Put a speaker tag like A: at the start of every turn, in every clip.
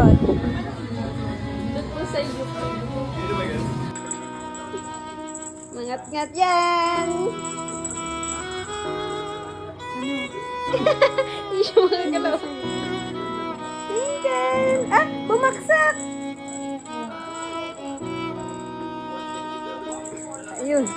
A: Saan? Doon po sa iyo. Mangat-ngat yan! Hindi siya makagalaw. Tingnan! Ah! Bumaksak! Ayun.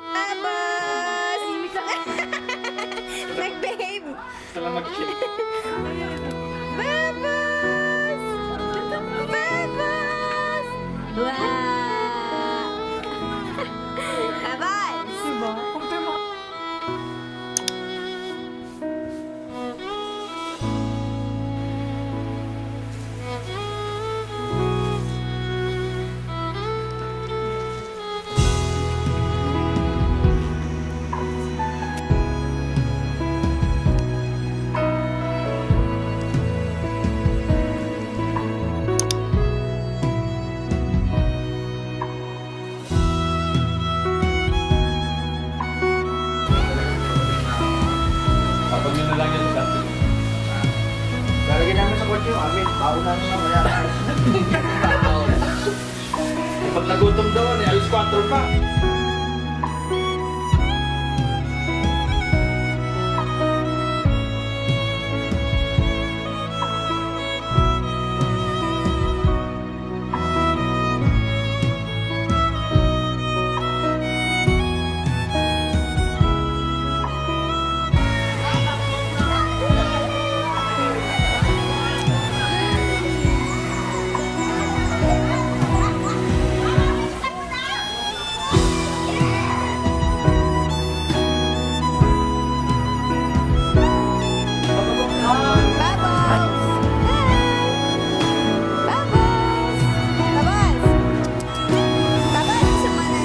A: Babas! Nag-behave!
B: Sala mag-ship.
A: Babas! Babas! Wow! Babas!
B: Diba? Kumpirma. Kapag yun na lang yan sa
C: Lalagyan namin sa kotse yung amin. Baon namin mamaya.
B: pag nagutom daw, alis 4 pa.
A: Babas! Babas! Babas! Babas! Gusto mo na,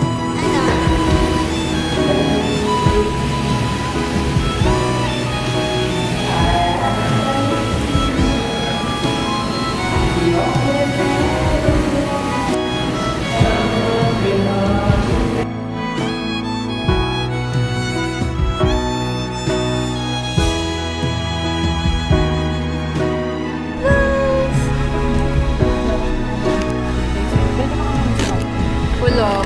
A: Wala.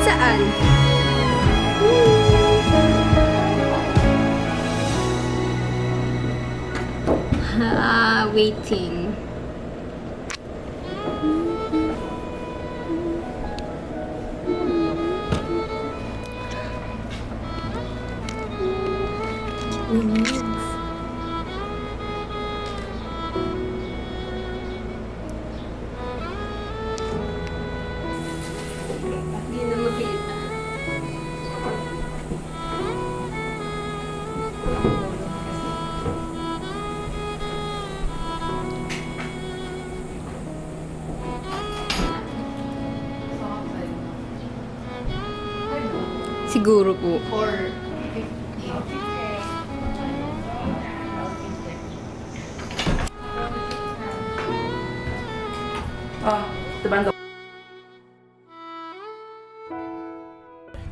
A: Saan? Waiting. Hindi na makita. Siguro po.
B: Diba?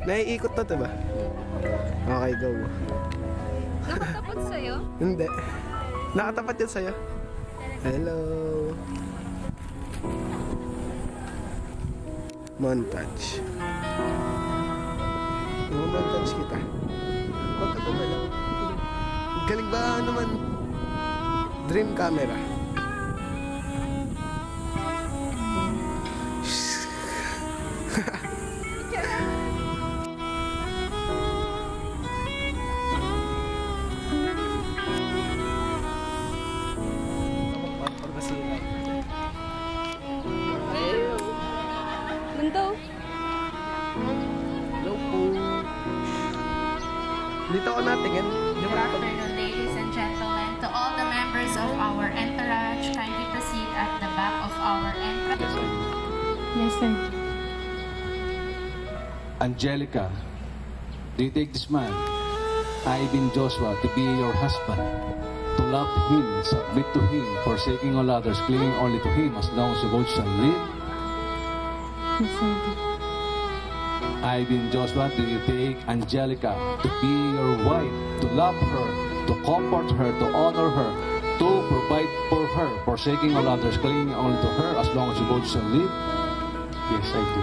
C: Naiikot na, diba? Okay, go.
A: Nakatapat sa'yo?
C: Hindi. Nakatapat yan sa'yo. Hello. Montage. Montage kita. Huwag ka gumalaw.
D: Galing ba naman? Dream camera.
A: Mundo.
D: Hello po. Dito ako natingin.
E: Good afternoon, ladies and gentlemen. To all the members of our entourage, kindly proceed at the back of our entourage.
A: Yes, sir.
F: Angelica, do you take this man, Ivan Joshua, to be your husband, to love him, submit to him, forsaking all others, clinging only to him as long as you both shall live?
A: Yes, sir.
F: Ivan Joshua, do you take Angelica to be your wife, to love her, to comfort her, to honor her, to provide for her, forsaking all others, clinging only to her as long as you both shall live?
G: Yes, I do.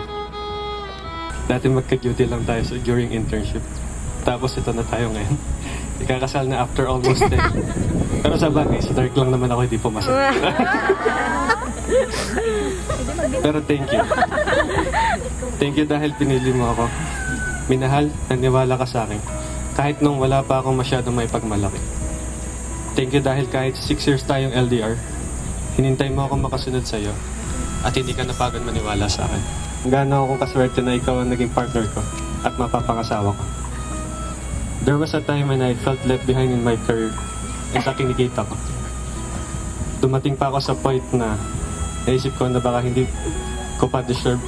G: Dati magka-duty lang tayo during internship. Tapos ito na tayo ngayon. Ikakasal na after almost 10. Pero sa bagay, sa dark lang naman ako, hindi pumasok. Pero thank you. Thank you dahil pinili mo ako. Minahal, naniwala ka sa akin. Kahit nung wala pa akong masyadong may pagmalaki. Thank you dahil kahit 6 years tayong LDR, hinintay mo ako makasunod sa'yo at hindi ka napagod maniwala sa akin. Gaano akong kaswerte na ikaw ang naging partner ko at mapapangasawa ko. There was a time when I felt left behind in my career and sa kinikita ko. Dumating pa ako sa point na naisip ko na baka hindi ko pa deserve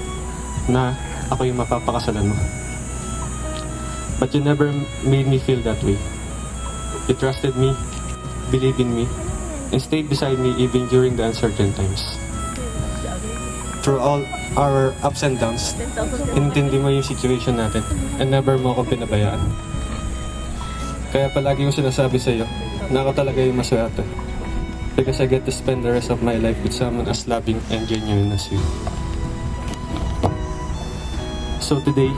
G: na ako yung mapapakasalan mo. But you never made me feel that way. You trusted me, believed in me, and stayed beside me even during the uncertain times. Through all our ups and downs, inintindi mo yung situation natin and never mo akong pinabayaan. Kaya palagi yung sinasabi sa'yo na ako talaga yung maswerte because I get to spend the rest of my life with someone as loving and genuine as you. So today,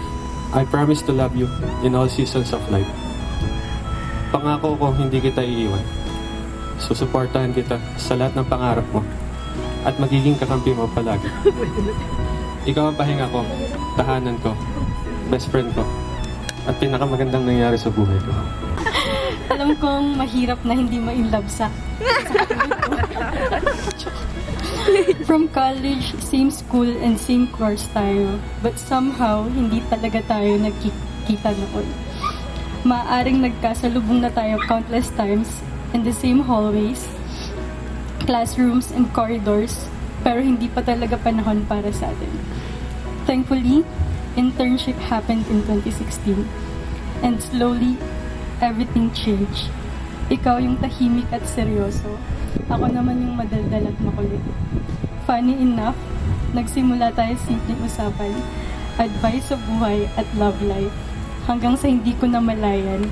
G: I promise to love you in all seasons of life. Pangako ko hindi kita iiwan. Susuportahan kita sa lahat ng pangarap mo at magiging kakampi mo palagi. Ikaw ang pahinga ko, tahanan ko, best friend ko, at pinakamagandang nangyari sa buhay ko.
H: Alam kong mahirap na hindi ma-inlove sa From college, same school and same course tayo. But somehow, hindi talaga tayo nagkikita noon. Maaring nagkasalubong na tayo countless times in the same hallways, classrooms, and corridors, pero hindi pa talaga panahon para sa atin. Thankfully, internship happened in 2016, and slowly, everything changed. Ikaw yung tahimik at seryoso, ako naman yung madaldal at makulit. Funny enough, nagsimula tayo simpleng usapan, advice sa buhay at love life, hanggang sa hindi ko namalayan,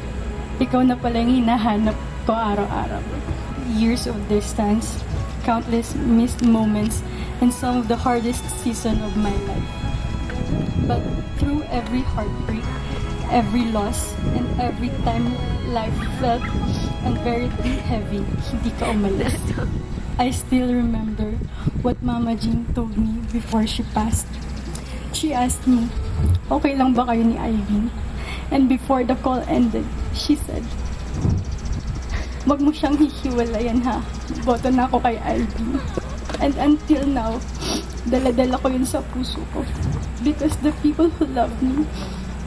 H: ikaw na pala yung hinahanap ko araw-araw. Years of distance, countless missed moments, and some of the hardest season of my life. But through every heartbreak, every loss, and every time life felt unbearably heavy, hindi ka umalis. I still remember what Mama Jean told me before she passed. She asked me, okay lang ba kayo ni Ivy? And before the call ended, she said, wag mo siyang hihiwalayan ha. Boto na ako kay Ivy. And until now, dala-dala ko yun sa puso ko. Because the people who love me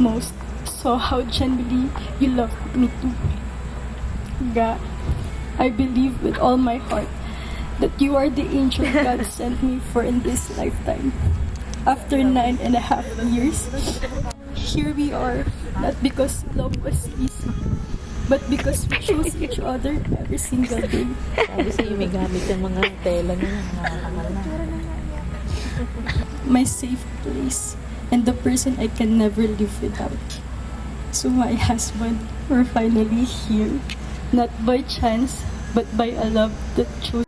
H: most saw how genuinely you love me too. God, I believe with all my heart that you are the angel God sent me for in this lifetime. After 9.5 years, here we are, not because love was easy, but because we chose each other every single day.
I: Sabi sa'yo, may gamit yung mga tela na yan, mga kamar na.
H: My safe place, and the person I can never live without. So my husband, we're finally here, not by chance, but by a love that chose.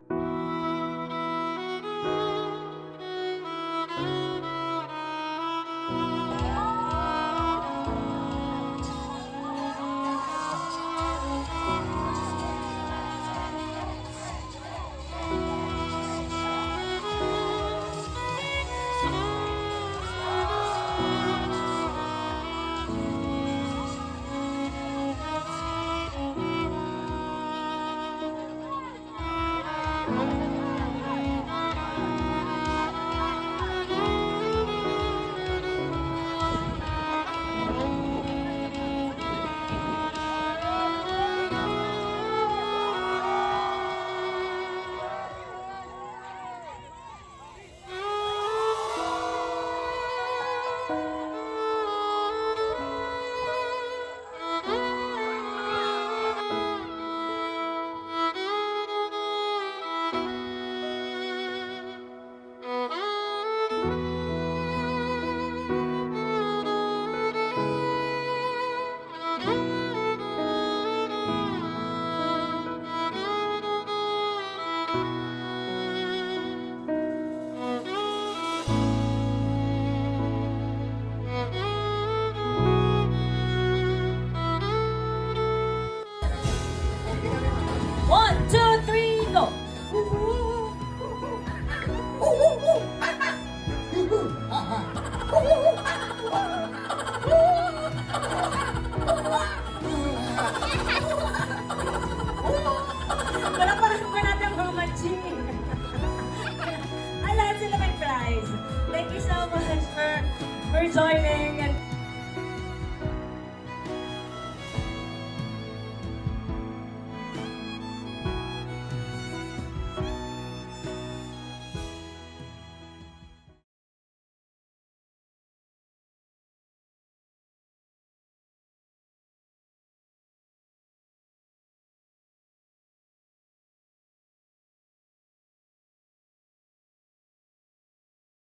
J: for joining